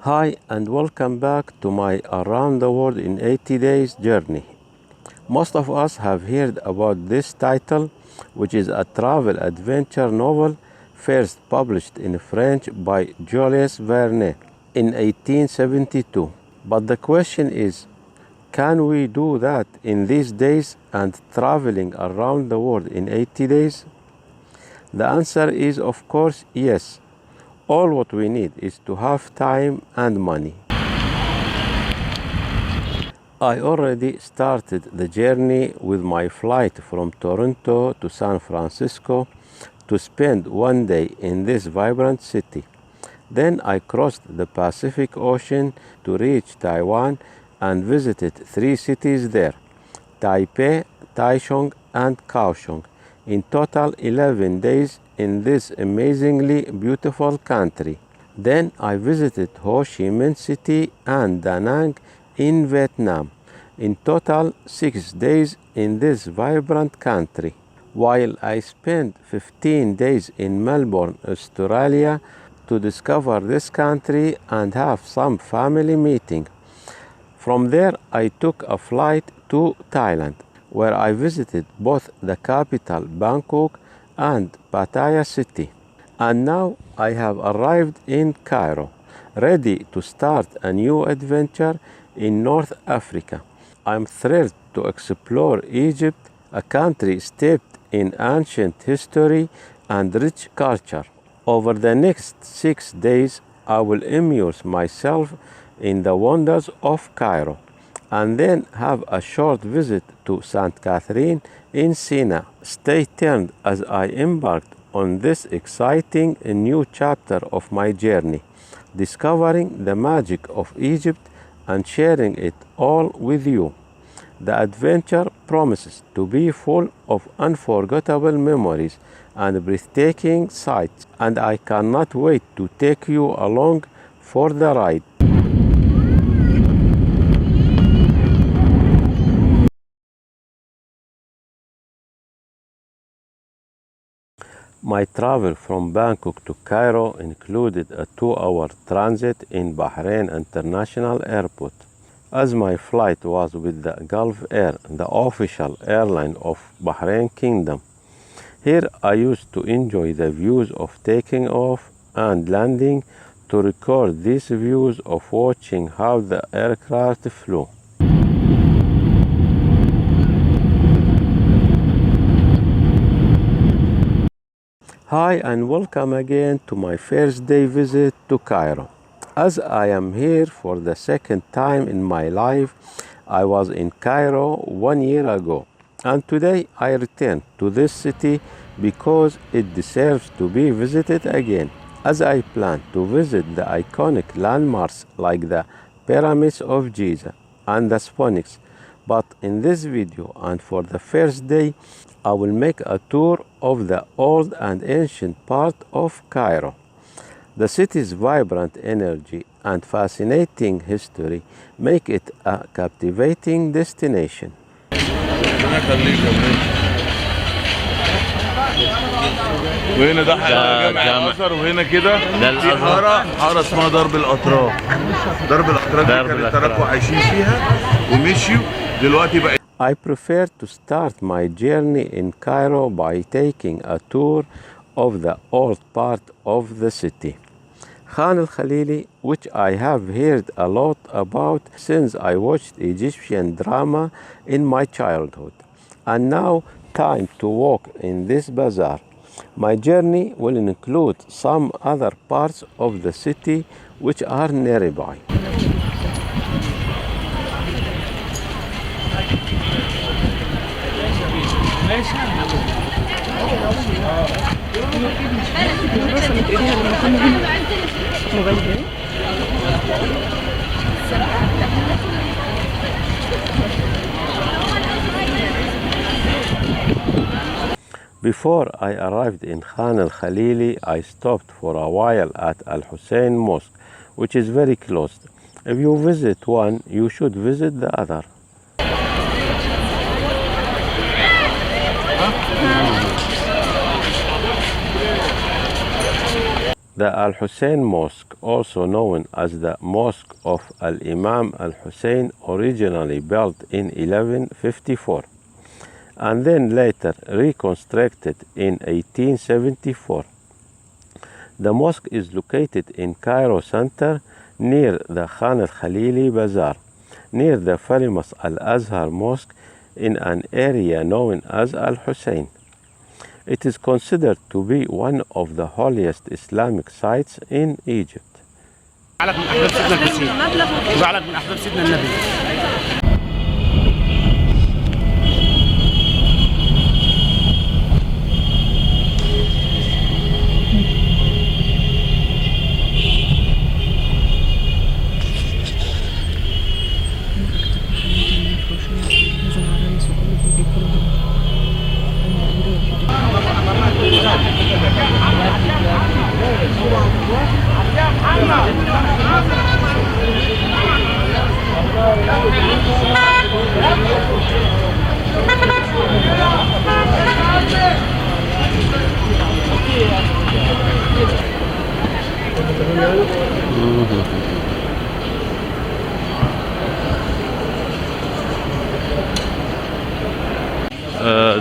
Hi and welcome back to my Around the World in 80 Days journey. Most of us have heard about this title, which is a travel adventure novel first published in French by Jules Verne in 1872. But the question is, can we do that in these days and traveling around the world in 80 days? The answer is, of course, yes. All what we need is to have time and money. I already started the journey with my flight from Toronto to San Francisco to spend one day in this vibrant city. Then I crossed the Pacific Ocean to reach Taiwan and visited 3 cities there: Taipei, Taichung, and Kaohsiung. In total 11 days in this amazingly beautiful country. Then I visited Ho Chi Minh City and Da Nang in Vietnam. In total 6 days in this vibrant country. While I spent 15 days in Melbourne, Australia to discover this country and have some family meeting. From there I took a flight to Thailand, where I visited both the capital Bangkok and Pattaya city. And now I have arrived in Cairo, ready to start a new adventure in North Africa. I'm thrilled to explore Egypt, a country steeped in ancient history and rich culture. Over the next 6 days, I will immerse myself in the wonders of Cairo, and then have a short visit to St. Catherine in Sinai. Stay tuned as I embarked on this exciting new chapter of my journey, discovering the magic of Egypt and sharing it all with you. The adventure promises to be full of unforgettable memories and breathtaking sights, and I cannot wait to take you along for the ride. My travel from Bangkok to Cairo included a 2-hour transit in Bahrain International Airport, as my flight was with the Gulf Air, the official airline of Bahrain Kingdom. Here I used to enjoy the views of taking off and landing, to record these views of watching how the aircraft flew. Hi and welcome again to my first day visit to Cairo. As I am here for the second time in my life, I was in Cairo 1 year ago, and today I return to this city because it deserves to be visited again, as I plan to visit the iconic landmarks like the Pyramids of Giza and the Sphinx. But in this video and for the first day, I will make a tour of the old and ancient part of Cairo. The city's vibrant energy and fascinating history make it a captivating destination. وهنا ده جامع الازهر، وهنا كده في حاره اسمها درب الاتراك. درب الاتراك دي كانوا التراك عايشين فيها ومشيوا دلوقتي بقى. I prefer to start my journey in Cairo by taking a tour of the old part of the city. el-Khalili, which I have heard a lot about since I watched Egyptian drama in my childhood. And now time to walk in this bazaar. My journey will include some other parts of the city which are nearby. Before I arrived in el-Khalili, I stopped for a while at Al Hussein Mosque, which is very close. If you visit one, you should visit the other. The Al-Hussein Mosque, also known as the Mosque of Al-Imam Al-Hussein, originally built in 1154 and then later reconstructed in 1874. The mosque is located in Cairo center near the el-Khalili Bazaar, near the famous Al-Azhar Mosque in an area known as Al-Hussein. It is considered to be one of the holiest Islamic sites in Egypt.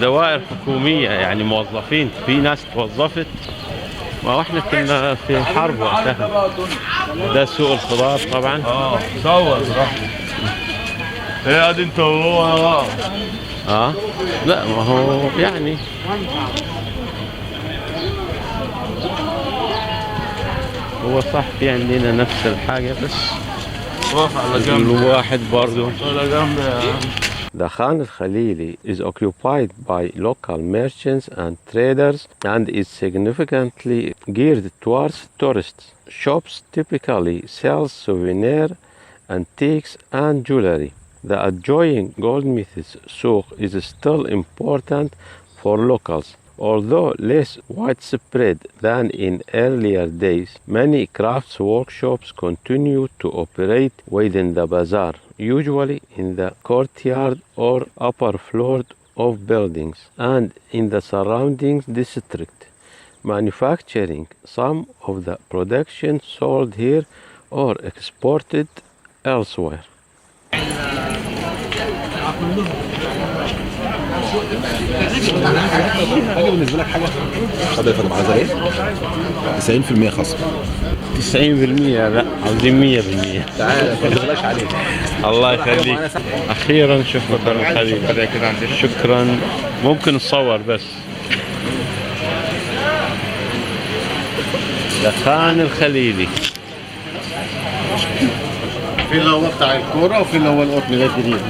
دوائر حكومية يعني موظفين، في ناس توظفت، ما احنا كنا في حرب وقتها. ده سوق الخضار طبعا. صور براحتك. ايه ادي انت وهو. لا ما هو يعني هو صح في عندنا نفس الحاجة بس واقف على جنب. الواحد برضه على جنب يا عم. The Khan al-Khalili is occupied by local merchants and traders and is significantly geared towards tourists. Shops typically sell souvenirs, antiques and jewelry. The adjoining goldsmiths souk is still important for locals. Although less widespread than in earlier days, many crafts workshops continue to operate within the bazaar, usually in the courtyard or upper floor of buildings and in the surrounding district, manufacturing some of the production sold here or exported elsewhere. حاجه بالنسبه لك حاجه اتفضل يا فندم. عايزها ايه؟ 90% خصم. 90% لا عاوزين 100%. تعالى ما تغلاش عليك. الله يخليك. اخيرا شكرا حبيبي. شكرا. ممكن نصور بس. الخان الخليلي. في اللي هو بتاع الكوره وفي اللي هو القطن ده الجديد.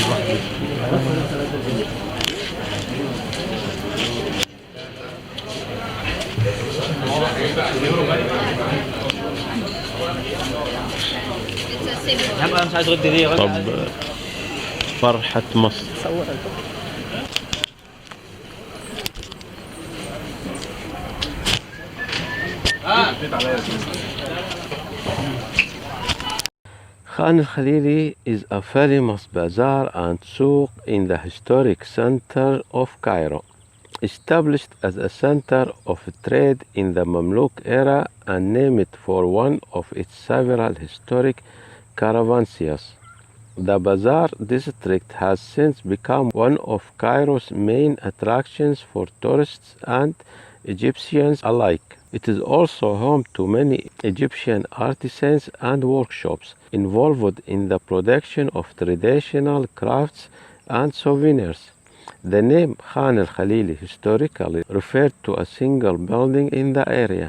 طب فرحة مصر. Khan al-Khalili is a famous bazaar and souk in the historic center of Cairo, established as a center of trade in the Mamluk era and named for one of its several historic caravanserais. The bazaar district has since become one of Cairo's main attractions for tourists and Egyptians alike. It is also home to many Egyptian artisans and workshops involved in the production of traditional crafts and souvenirs. The name Khan al-Khalili historically referred to a single building in the area.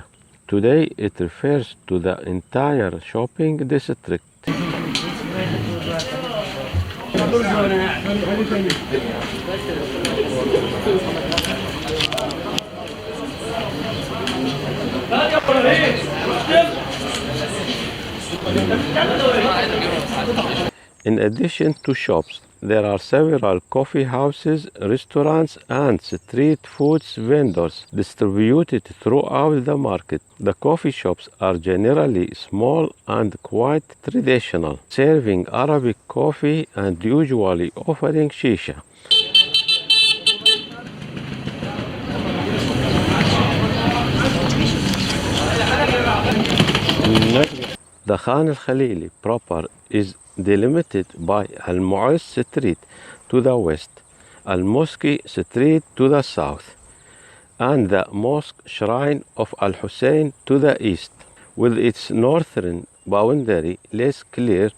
Today it refers to the entire shopping district. In addition to shops, there are several coffee houses, restaurants, and street foods vendors distributed throughout the market. The coffee shops are generally small and quite traditional, serving Arabic coffee and usually offering shisha. The Khan el-Khalili proper is delimited by Al-Mu'izz Street to the west, Al-Mosque Street to the south, and the Mosque Shrine of Al-Hussein to the east, with its northern boundary less clear.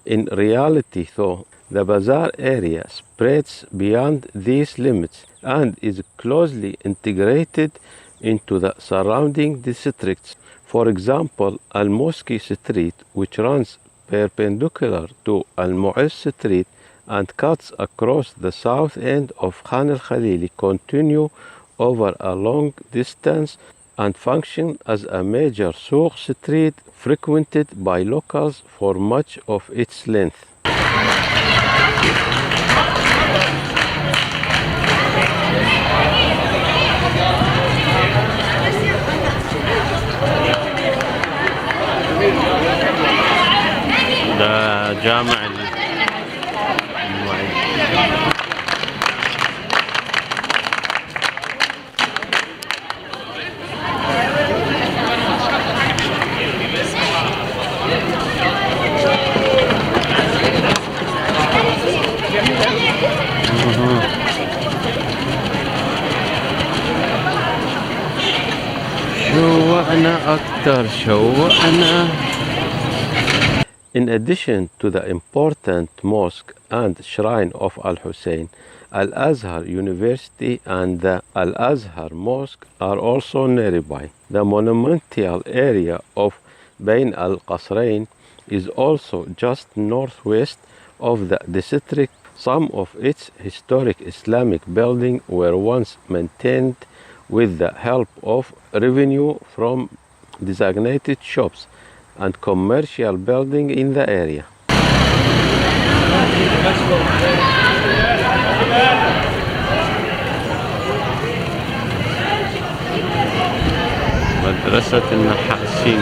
In reality, though, the bazaar area spreads beyond these limits and is closely integrated into the surrounding districts. For example, Al-Mosque Street, which runs perpendicular to Al-Mu'izz Street and cuts across the south end of Khan el-Khalili, continue over a long distance and function as a major souk street frequented by locals for much of its length. ده جامع In addition to the important mosque and shrine of Al-Hussein, Al-Azhar University and the Al-Azhar Mosque are also nearby. The monumental area of Bain al-Qasrain is also just northwest of the district. Some of its historic Islamic buildings were once maintained with the help of revenue from designated shops and commercial buildings in the area. مدرسة النحاسين.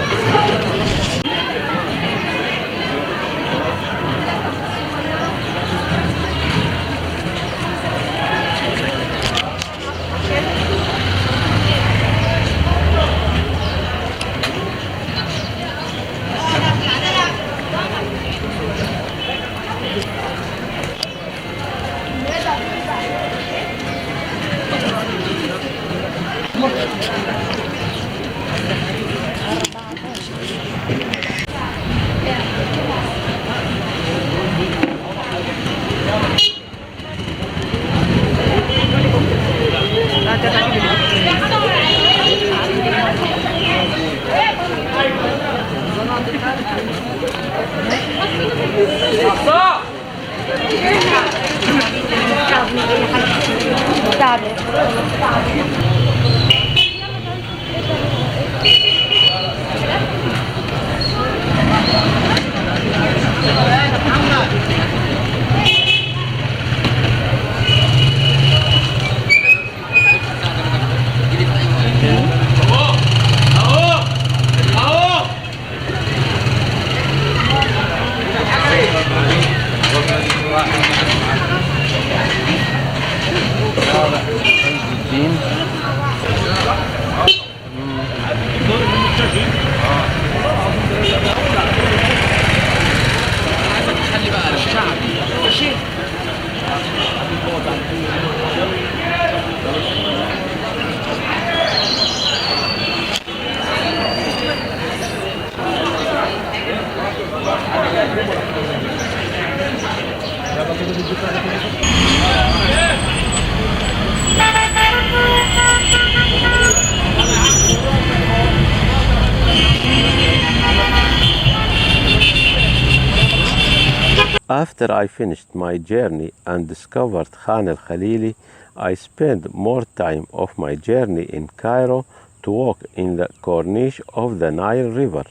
After I finished my journey and discovered Khan el-Khalili, I spent more time of my journey in Cairo to walk in the corniche of the Nile River,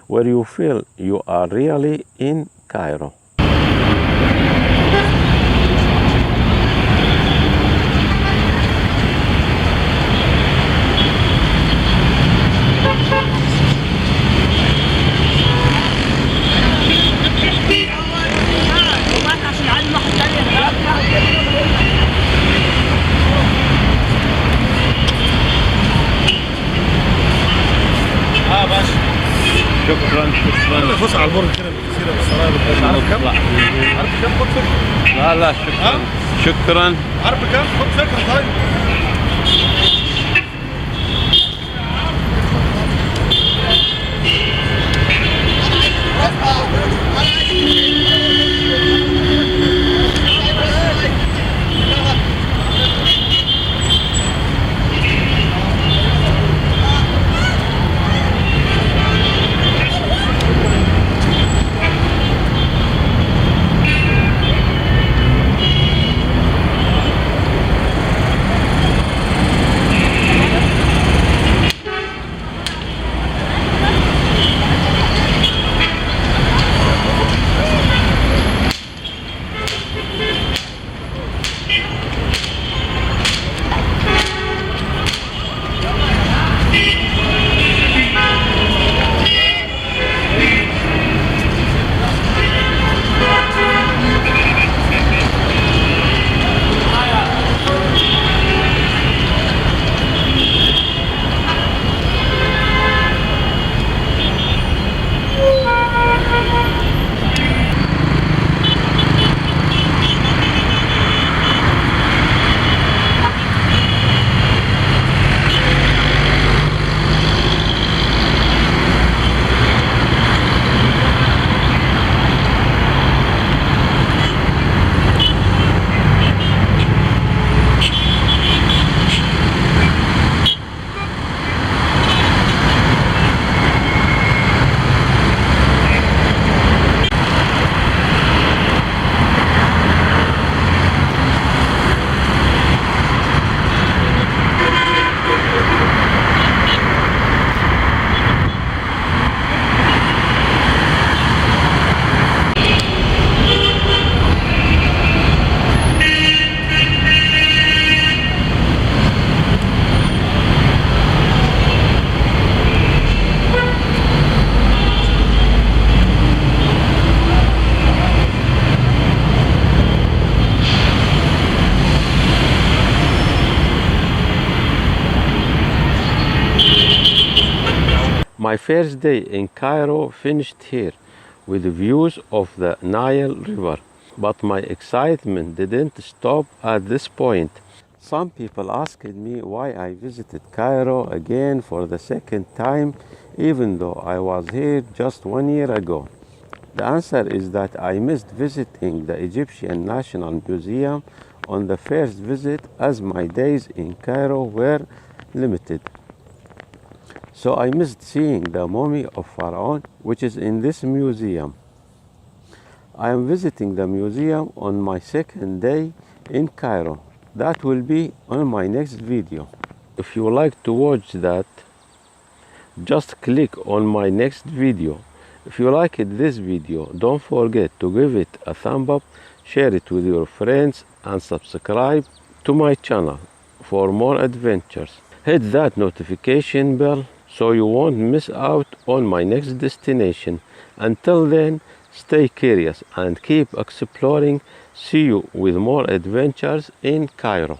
where you feel you are really in Cairo. شكرا. كده بالصراحه عارف كام؟ عارف كام؟ خد فكره. لا شكرا. شكرا. عارف كام؟ خد فكره طيب. My first day in Cairo finished here with views of the Nile River, but my excitement didn't stop at this point. Some people asked me why I visited Cairo again for the second time, even though I was here just 1 year ago. The answer is that I missed visiting the Egyptian National Museum on the first visit, as my days in Cairo were limited. So I missed seeing the mummy of Pharaoh, which is in this museum. I am visiting the museum on my second day in Cairo. That will be on my next video. If you would like to watch that, just click on my next video. If you liked this video, don't forget to give it a thumb up, share it with your friends, and subscribe to my channel for more adventures. Hit that notification bell so you won't miss out on my next destination. Until then, stay curious and keep exploring. See you with more adventures in Cairo.